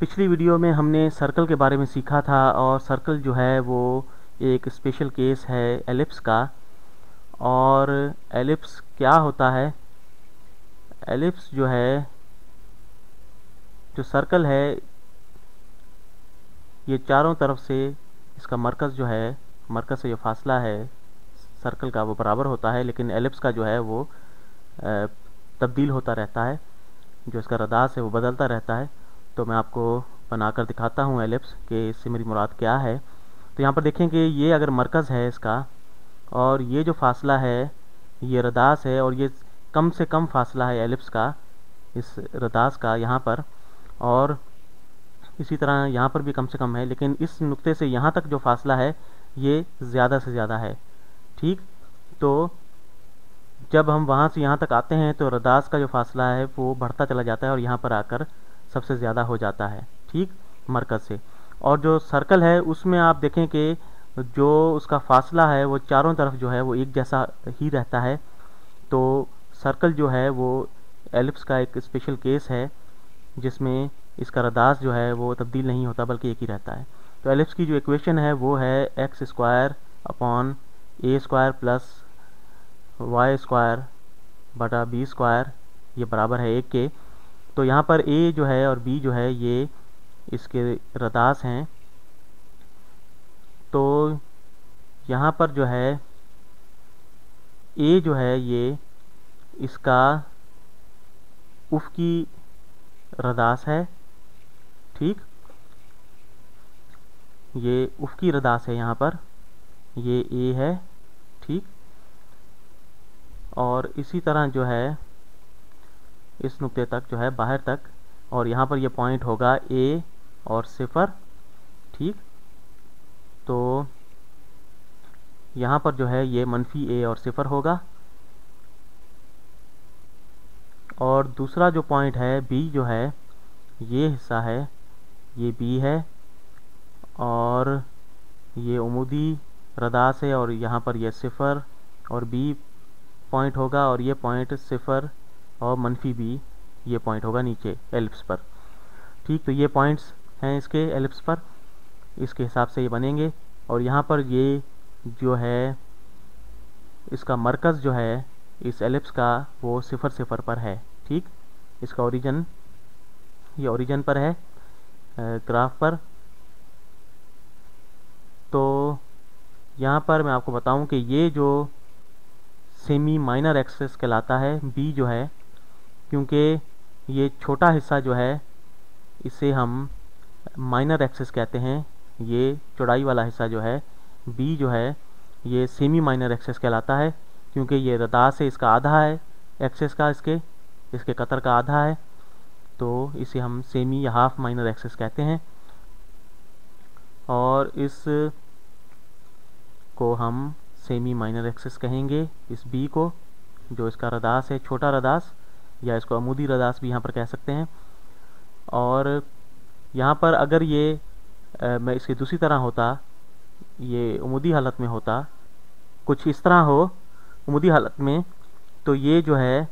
पिछली वीडियो में हमने सर्कल के बारे में सीखा था और सर्कल जो है वो एक स्पेशल केस है एलिप्स का। और एलिप्स क्या होता है? एलिप्स जो है, जो सर्कल है, ये चारों तरफ से इसका मरकज़ जो है, मरकज़ से जो फासला है सर्कल का वो बराबर होता है, लेकिन एलिप्स का जो है वो तब्दील होता रहता है। जो इसका रदास है वो बदलता रहता है। तो मैं आपको बनाकर दिखाता हूँ एलिप्स कि इससे मेरी मुराद क्या है। तो यहाँ पर देखें कि ये अगर मरकज़ है इसका, और ये जो फासला है ये रदास है, और ये कम से कम फासला है एलिप्स का इस रदास का यहाँ पर, और इसी तरह यहाँ पर भी कम से कम है, लेकिन इस नुक्ते से यहाँ तक जो फासला है ये ज़्यादा से ज़्यादा है। ठीक, तो जब हम वहाँ से यहाँ तक आते हैं तो रदास का जो फासला है वो बढ़ता चला जाता है और यहाँ पर आकर सबसे ज़्यादा हो जाता है, ठीक, मरकज़ से। और जो सर्कल है उसमें आप देखें कि जो उसका फासला है वो चारों तरफ जो है वो एक जैसा ही रहता है। तो सर्कल जो है वो एलिप्स का एक स्पेशल केस है जिसमें इसका रदास जो है वो तब्दील नहीं होता बल्कि एक ही रहता है। तो एलिप्स की जो इक्वेशन है वो है एक्स स्क्वायर अपॉन ए स्क्वायर प्लस वाई स्क्वायर बटा बी स्क्वायर, ये बराबर है 1 के। तो यहाँ पर ए जो है और बी जो है ये इसके रदास हैं। तो यहाँ पर जो है ए जो है ये इसका उफ़क़ी रदास है, ठीक, ये उफ़क़ी रदास है, यहाँ पर ये ए है, ठीक। और इसी तरह जो है इस नुक्ते तक जो है बाहर तक, और यहाँ पर ये पॉइंट होगा ए और 0, ठीक। तो यहाँ पर जो है ये मनफी ए और 0 होगा। और दूसरा जो पॉइंट है बी जो है, ये हिस्सा है, ये बी है, और ये उमूदी रदास है, और यहाँ पर ये 0 और बी पॉइंट होगा, और ये पॉइंट 0 और मनफी बी ये पॉइंट होगा नीचे एलिप्स पर, ठीक। तो ये पॉइंट्स हैं इसके एलिप्स पर, इसके हिसाब से ये बनेंगे। और यहाँ पर ये जो है इसका मरकज़ जो है इस एलिप्स का वो 0 0 पर है, ठीक। इसका ओरिजिन, ये ओरिजिन पर है ग्राफ पर। तो यहाँ पर मैं आपको बताऊं कि ये जो सेमी माइनर एक्सिस कहलाता है बी जो है, क्योंकि ये छोटा हिस्सा जो है इसे हम माइनर एक्सिस कहते हैं। ये चौड़ाई वाला हिस्सा जो है बी जो है ये सेमी माइनर एक्सिस कहलाता है, क्योंकि ये रदास से इसका आधा है एक्सिस का, इसके कतर का आधा है। तो इसे हम सेमी या हाफ माइनर एक्सिस कहते हैं। और इस को हम सेमी माइनर एक्सिस कहेंगे, इस बी को, जो इसका रदास है, छोटा रदास, या इसको अमूदी रदास भी यहाँ पर कह सकते हैं। और यहाँ पर अगर ये मैं इसकी दूसरी तरह होता, ये उमूदी हालत में होता, कुछ इस तरह हो उमूदी हालत में, तो ये जो है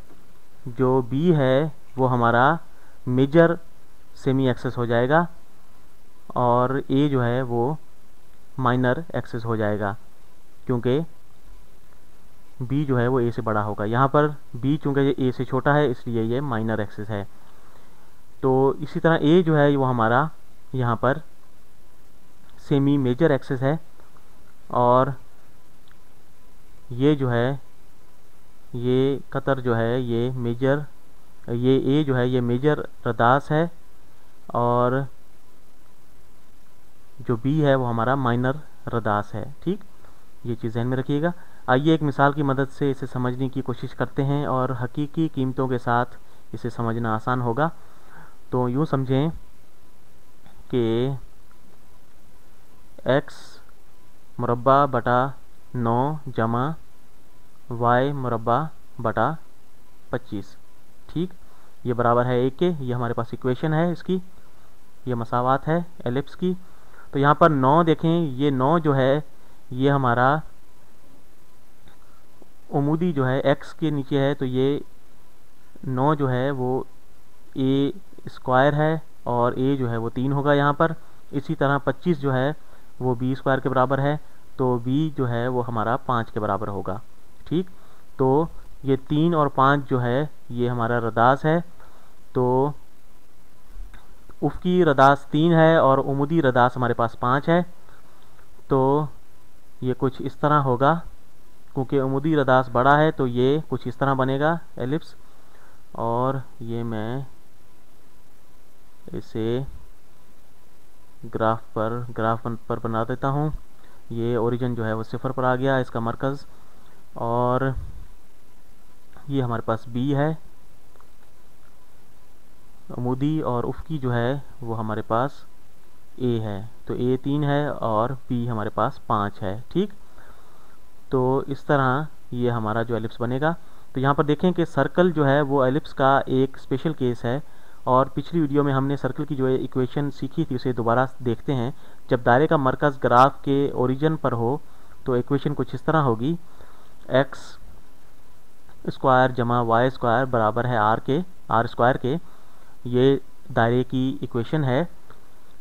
जो बी है वो हमारा मेजर सेमी एक्सिस हो जाएगा, और ए जो है वो माइनर एक्सिस हो जाएगा, क्योंकि बी जो है वो ए से बड़ा होगा। यहाँ पर बी चूँकि ये ए से छोटा है इसलिए ये माइनर एक्सिस है। तो इसी तरह ए जो है वो हमारा यहाँ पर सेमी मेजर एक्सिस है, और ये जो है ये कतर जो है ये मेजर, ये ए जो है ये मेजर रदास है, और जो बी है वो हमारा माइनर रदास है, ठीक। ये चीज़ ध्यान में रखिएगा। आइए एक मिसाल की मदद से इसे समझने की कोशिश करते हैं, और हकीकी कीमतों के साथ इसे समझना आसान होगा। तो यूँ समझें कि x मुरब्बा बटा 9 जमा y मुरब्बा बटा 25, ठीक, ये बराबर है 1 के। ये हमारे पास इक्वेशन है इसकी, ये मसावात है एलिप्स की। तो यहाँ पर 9 देखें, ये 9 जो है ये हमारा उमूदी जो है x के नीचे है, तो ये 9 जो है वो ए स्क्वायर है, और a जो है वो 3 होगा यहाँ पर। इसी तरह 25 जो है वो b स्क्वायर के बराबर है, तो b जो है वो हमारा 5 के बराबर होगा। ठीक, तो ये 3 और 5 जो है ये हमारा रदास है। तो उफ़की रदास 3 है और उमुदी रदास हमारे पास 5 है। तो ये कुछ इस तरह होगा, क्योंकि उमुदी रदास बड़ा है तो ये कुछ इस तरह बनेगा एलिप्स। और ये मैं इसे ग्राफ पर बना देता हूँ। ये ओरिजिन जो है वो 0 पर आ गया, इसका मरकज़। और ये हमारे पास बी है उमुदी, और उफ़की जो है वो हमारे पास ए है। तो ए 3 है और बी हमारे पास 5 है। ठीक, तो इस तरह ये हमारा जो एलिप्स बनेगा। तो यहाँ पर देखें कि सर्कल जो है वो एलिप्स का एक स्पेशल केस है। और पिछली वीडियो में हमने सर्कल की जो इक्वेशन सीखी थी उसे दोबारा देखते हैं। जब दायरे का मरकज़ ग्राफ के ओरिजिन पर हो तो इक्वेशन कुछ इस तरह होगी, एक्स स्क्वायर जमा वाई स्क्वायर बराबर है आर स्क्वायर के। ये दायरे की इक्वेशन है।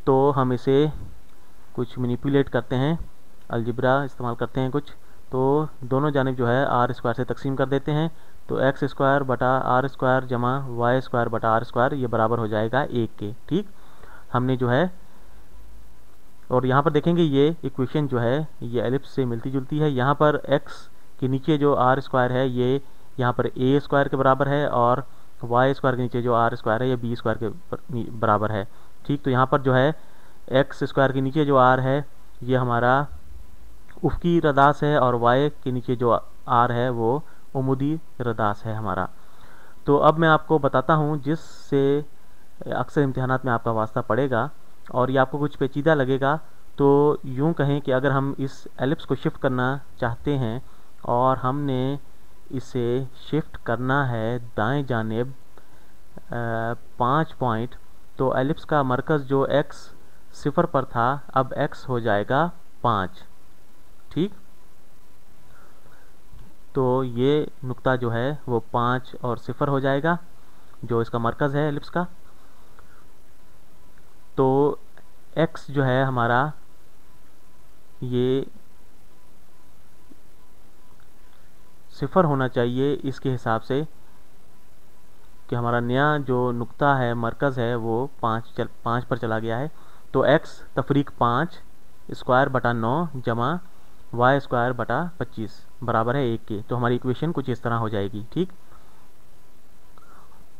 तो हम इसे कुछ मैनिपुलेट करते हैं, अलजेब्रा इस्तेमाल करते हैं कुछ। तो दोनों जानिब जो है आर स्क्वायर से तकसीम कर देते हैं। तो एक्स स्क्वायर बटा आर स्क्वायर जमा वाई स्क्वायर बटा आर स्क्वायर ये बराबर हो जाएगा 1 के। ठीक, हमने जो है, और यहाँ पर देखेंगे ये इक्वेशन जो है ये एलिप्स से मिलती जुलती है। यहाँ पर एक्स के नीचे जो आर स्क्वायर है ये यहाँ पर ए स्क्वायर के बराबर है, और वाई स्क्वायर के नीचे जो आर स्क्वायर है ये बी स्क्वायर के बराबर है। ठीक, तो यहाँ पर जो है एक्स स्क्वायर के नीचे जो आर है ये हमारा उफ़की रदास है, और वाई के नीचे जो आर है वो उमुदी रदास है हमारा। तो अब मैं आपको बताता हूँ, जिससे अक्सर इम्तिहानात में आपका वास्ता पड़ेगा और ये आपको कुछ पेचीदा लगेगा। तो यूँ कहें कि अगर हम इस एलिप्स को शिफ्ट करना चाहते हैं और हमने इसे शिफ्ट करना है दाएं जानिब 5 पॉइंट, तो एलिप्स का मरकज़ जो x 0 पर था अब x हो जाएगा 5। ठीक, तो ये नुक्ता जो है वो 5 और 0 हो जाएगा, जो इसका मरकज़ है एलिप्स का। तो x जो है हमारा ये 0 होना चाहिए इसके हिसाब से कि हमारा नया जो नुक्ता है मरकज़ है वो 5 पर चला गया है। तो x तफरीक 5 स्क्वायर बटा 9 जमा वाई स्क्वायर बटा 25 बराबर है 1 के। तो हमारी इक्वेशन कुछ इस तरह हो जाएगी। ठीक,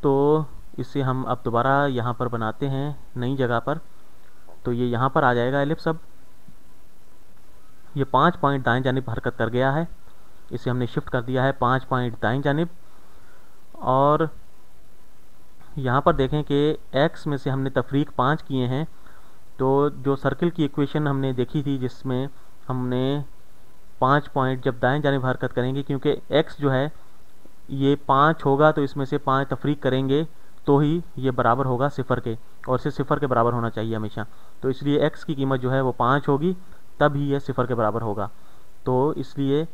तो इसे हम अब दोबारा यहाँ पर बनाते हैं नई जगह पर। तो ये यहाँ पर आ जाएगा एलिप्स। अब ये 5 पॉइंट दाएं जानिब हरकत कर गया है, इसे हमने शिफ्ट कर दिया है 5 पॉइंट दाएं जानिब। और यहाँ पर देखें कि x में से हमने तफरीक 5 किए हैं। तो जो सर्कल की इक्वेशन हमने देखी थी जिसमें हमने 5 पॉइंट जब दाएं जानिब हरकत करेंगे, क्योंकि x जो है ये 5 होगा तो इसमें से 5 तफरीक करेंगे तो ही ये बराबर होगा 0 के, और इसे 0 के बराबर होना चाहिए हमेशा। तो इसलिए x की कीमत जो है वो 5 होगी, तब ही ये 0 के बराबर होगा। तो इसलिए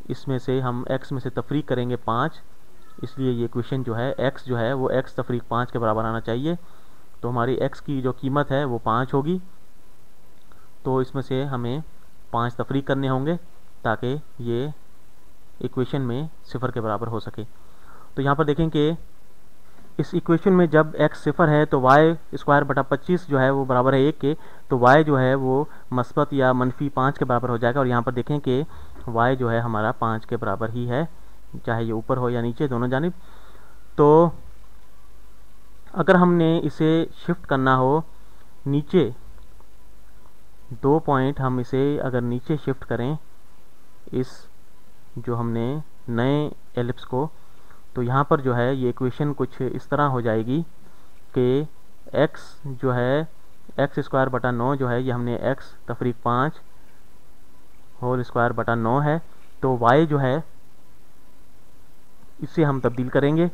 इसमें से हम x में से तफरीक करेंगे 5, इसलिए ये इक्वेशन जो है x जो है वो x तफरीक 5 के बराबर आना चाहिए। तो हमारी x की जो कीमत है वो 5 होगी। तो इसमें से हमें 5 तफरीक करने होंगे ताकि ये इक्वेशन में 0 के बराबर हो सके। तो यहाँ पर देखें कि इस इक्वेशन में जब x 0 है तो वाई स्क्वायर बटा 25 जो है वो बराबर है 1 के। तो y जो है वो मस्बत या मनफी 5 के बराबर हो जाएगा। और यहाँ पर देखें कि y जो है हमारा 5 के बराबर ही है, चाहे ये ऊपर हो या नीचे, दोनों जानिब। तो अगर हमने इसे शिफ्ट करना हो नीचे 2 पॉइंट, हम इसे अगर नीचे शिफ्ट करें इस जो हमने नए एलिप्स को, तो यहाँ पर जो है ये इक्वेशन कुछ इस तरह हो जाएगी कि x जो है x स्क्वायर बटा 9 जो है ये हमने x तफरीक 5 होल स्क्वायर बटा 9 है। तो y जो है इसे हम तब्दील करेंगे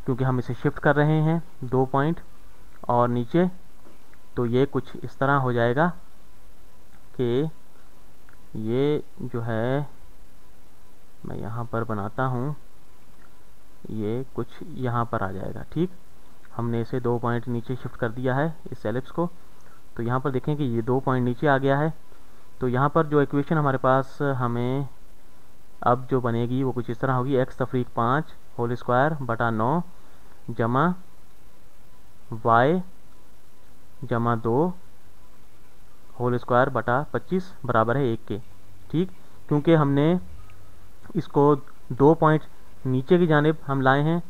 क्योंकि हम इसे शिफ्ट कर रहे हैं 2 पॉइंट और नीचे। तो ये कुछ इस तरह हो जाएगा कि ये जो है मैं यहाँ पर बनाता हूँ, ये कुछ यहाँ पर आ जाएगा। ठीक, हमने इसे 2 पॉइंट नीचे शिफ्ट कर दिया है इस एलिप्स को। तो यहाँ पर देखें कि ये 2 पॉइंट नीचे आ गया है। तो यहाँ पर जो इक्वेशन हमारे पास हमें अब जो बनेगी वो कुछ इस तरह होगी, x तफरीक 5 होल स्क्वायर बटा 9 जमा y जमा 2 होल स्क्वायर बटा 25 बराबर है 1 के। ठीक, क्योंकि हमने इसको 2 पॉइंट नीचे की जानिब हम लाए हैं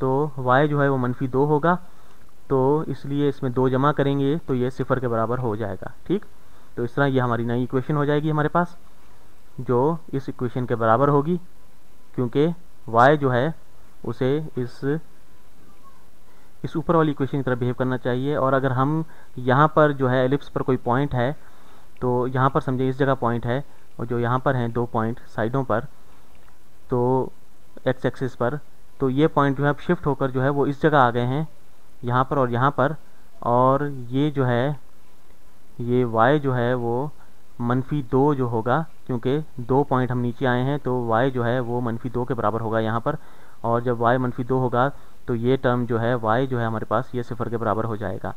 तो y जो है वो -2 होगा, तो इसलिए इसमें 2 जमा करेंगे तो ये 0 के बराबर हो जाएगा। ठीक, तो इस तरह ये हमारी नई इक्वेशन हो जाएगी हमारे पास, जो इस इक्वेशन के बराबर होगी, क्योंकि y जो है उसे इस ऊपर वाली इक्वेशन की तरह बिहेव करना चाहिए। और अगर हम यहाँ पर जो है एलिप्स पर कोई पॉइंट है तो यहाँ पर समझे इस जगह पॉइंट है, और जो यहाँ पर हैं 2 पॉइंट साइडों पर, तो एक्स एक्सिस पर, तो ये पॉइंट जो है अब शिफ्ट होकर जो है वो इस जगह आ गए हैं, यहाँ पर और यहाँ पर। और ये जो है ये y जो है वो -2 जो होगा, क्योंकि 2 पॉइंट हम नीचे आए हैं तो y जो है वो -2 के बराबर होगा यहाँ पर। और जब y -2 होगा तो ये टर्म जो है y जो है हमारे पास ये 0 के बराबर हो जाएगा।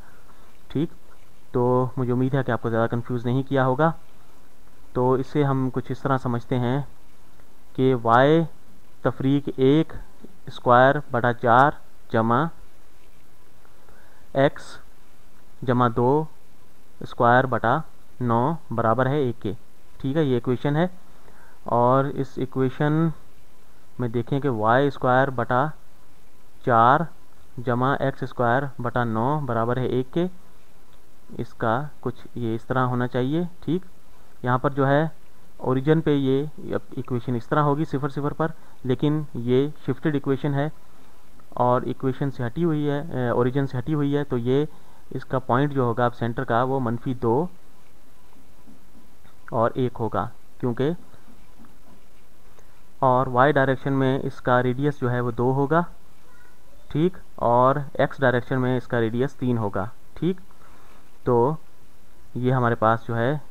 ठीक, तो मुझे उम्मीद है कि आपको ज़्यादा कंफ्यूज नहीं किया होगा। तो इसे हम कुछ इस तरह समझते हैं कि y तफरीक 1 स्क्वायर बटा 4 जमा x जमा 2 स्क्वायर बटा 9 बराबर है 1 के। ठीक है, ये इक्वेशन है। और इस इक्वेशन में देखें कि y स्क्वायर बटा 4 जमा x स्क्वायर बटा 9 बराबर है 1 के, इसका कुछ ये इस तरह होना चाहिए। ठीक, यहाँ पर जो है ओरिजिन पे ये इक्वेशन इस तरह होगी 0 0 पर, लेकिन ये शिफ्टेड इक्वेशन है और इक्वेशन से हटी हुई है, ओरिजिन से हटी हुई है, तो ये इसका पॉइंट जो होगा अब सेंटर का वो -2 और 1 होगा, क्योंकि और y डायरेक्शन में इसका रेडियस जो है वो 2 होगा। ठीक, और x डायरेक्शन में इसका रेडियस 3 होगा। ठीक, तो ये हमारे पास जो है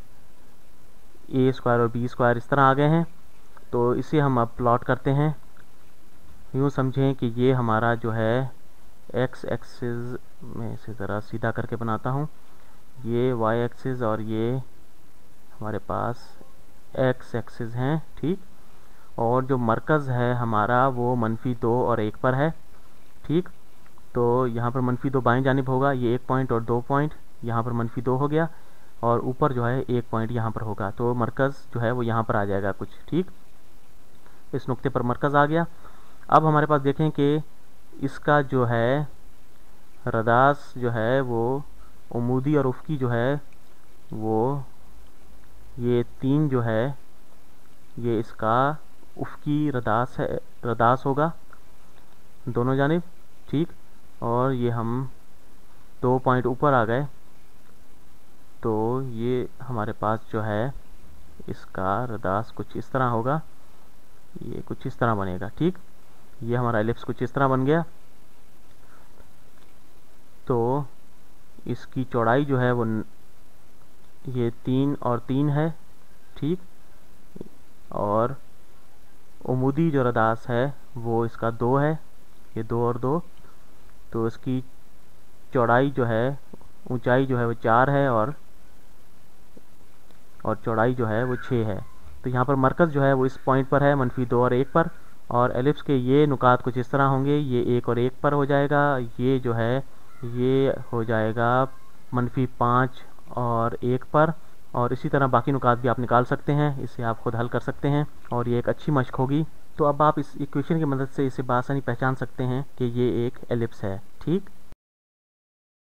a स्क्वायर और b स्क्वायर इस तरह आ गए हैं। तो इसे हम अब प्लॉट करते हैं। यूँ समझें कि ये हमारा जो है x एक्सिस में इसे ज़रा सीधा करके बनाता हूँ, ये y एक्सिस और ये हमारे पास x एक्सिस हैं। ठीक, और जो मरकज़ है हमारा वो -2 और 1 पर है। ठीक, तो यहाँ पर -2 बाएं जानिब होगा, ये 1 पॉइंट और 2 पॉइंट यहाँ पर -2 हो गया, और ऊपर जो है 1 पॉइंट यहाँ पर होगा, तो मरकज़ जो है वो यहाँ पर आ जाएगा कुछ। ठीक, इस नुक्ते पर मरकज़ आ गया। अब हमारे पास देखें कि इसका जो है रदास जो है वो उमूदी और उफ़की जो है वो ये 3 जो है ये इसका उफ़की रदास होगा दोनों जानिब। ठीक, और ये हम 2 पॉइंट ऊपर आ गए, तो ये हमारे पास जो है इसका रदास कुछ इस तरह होगा, ये कुछ इस तरह बनेगा। ठीक, ये हमारा एलिप्स कुछ इस तरह बन गया। तो इसकी चौड़ाई जो है वो ये 3 और 3 है। ठीक, और उमूदी जो रदास है वो इसका 2 है, ये 2 और 2, तो इसकी चौड़ाई जो है ऊंचाई जो है वो 4 है और चौड़ाई जो है वो 6 है। तो यहाँ पर मरकज़ जो है वो इस पॉइंट पर है -2 और 1 पर, और एलिप्स के ये नुकात कुछ इस तरह होंगे, ये 1 और 1 पर हो जाएगा, ये जो है ये हो जाएगा -5 और 1 पर, और इसी तरह बाकी नुकात भी आप निकाल सकते हैं, इसे आप खुद हल कर सकते हैं और ये एक अच्छी मशक होगी। तो अब आप इस इक्वेशन की मदद से इसे बआसानी पहचान सकते हैं कि ये एक एलिप्स है। ठीक।